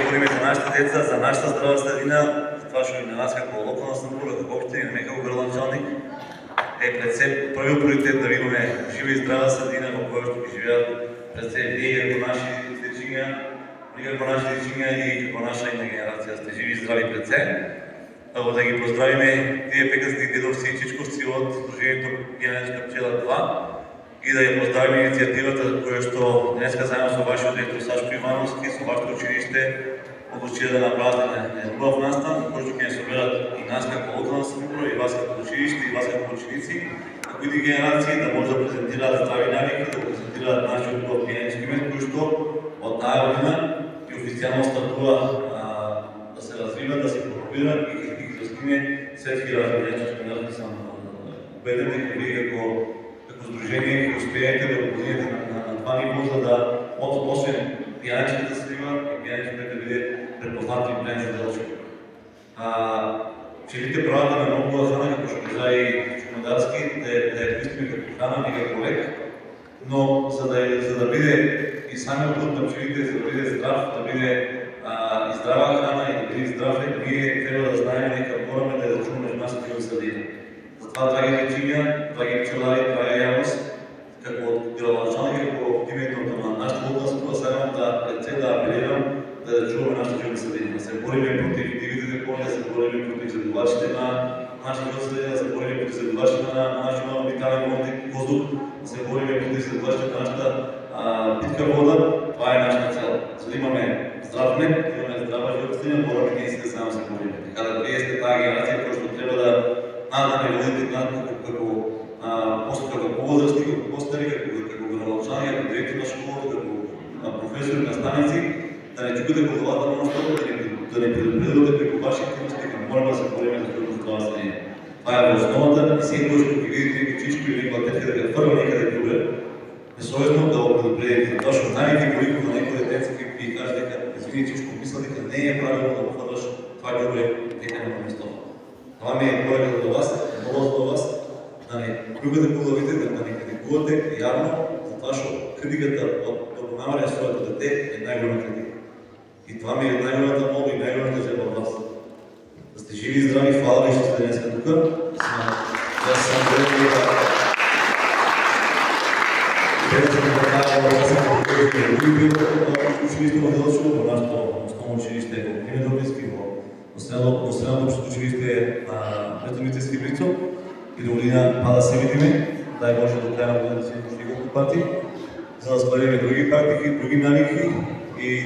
борим за нашите деца, за нашата здрава средина, за това ще и на нас като локална самоуправа, като община и като градоначалник пред все първият приоритет да имаме жива и здрава средина, в която ще живеят пред все вие като наши дечиња, и како наша една генерација сте живи и здрави пред се. Да ги поздравиме тие пекарски дедовци и чичковци од Сдружението Генетска пчела 2 и да ја поздравиме иницијативата која што днеска заедно со вашиот директор Сашко Ивановски, со вашето училиште одлучија да направат еден убав настан, кој што ќе не соберат и нас како локална самоуправа, и вас како училиште, и вас како ученици, како и генерации да може да презентираат здрави навики, да презентираат нашиот убав генетски мед, кој што од таа година и официјално стартува да се развива, да се промовира и да ги достигне светски размери. Сам убеден дека вие како сдружение ќе успеете да подигнете на това ниво, за да освен пијаничката да се развива и пијаничката да биде препознат и плен за делче. Пчелите прават на многу храна, како што кажа и Чумадарски, да ја користиме како храна и како лек, но за да биде и самиот труд на пчелите, за да биде здрав, да биде и здрава храна и да биде здрав лек, ние треба да знаеме дека мораме да ја чуваме меѓу нас како средина. Затоа, драги дечиња, драги пчелари, драга јавност, како градоначалник, како името на нашата локална самоуправа, сакам да апелирам да чуваме нашите животни средини, да се бориме против дивите закони, да се бориме против задувачите на нашите животни средини, да се бориме против задувачите на нашия обитален воздух, да се бориме против задувачите на нашата питка вода. Това е нашата цел. За да имаме здрав мед, да имаме здрава животна средина, morаме ние си да само се бориме. Така да вие сте таа генерација која што треба да надаме водите како повозрасти, како постари, како градоначални, како директор на школа, како професори, наставници, да не чукате главата на нощото, да не предупредувате преку ваши активности, дека мораме да се бориме за това средина. Това е в основата и секој што ги видите некој чичко или некоја тетка да ја фрва некаде друга, несовестно да го предупредите. Затоа што највеќе колико на некој детенце ќе ви каже дека извини чичко, мисля дека не е правилно да го фрлаш това ѓубре дека нема место. Това ми е порека до вас, молба до вас, да не плюгате по главите, да не критикувате јавно, затоа што критиката од понавање на своето дете е најголема критика. И това ми е најголемата молба и најголемата желба од вас. Да сте живи и здрави, фала ви што сте денеска тука. Јас сум верен дека училиште во Делчево, во нашето основно училиште во Кримедописки, во средното општото училиште на Метомитевски Брицо и до година пада се видиме, дай Боже до краја на година да се видиме неколку пати, за да споделиме други практики, други навики и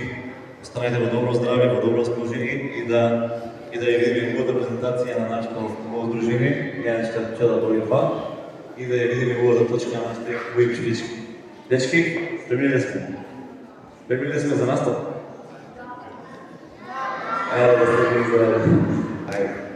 останете во добро здравје, во добро расположение и да ја видиме хубавата презентација на нашето ново сдружение, Генетска пчела број 2, и да ја видиме хубавата точка на нашите хубави пчелички. Дечки, спремни ли сме? Спремни ли сме за настап? Ајде да сте здрави. Ајде.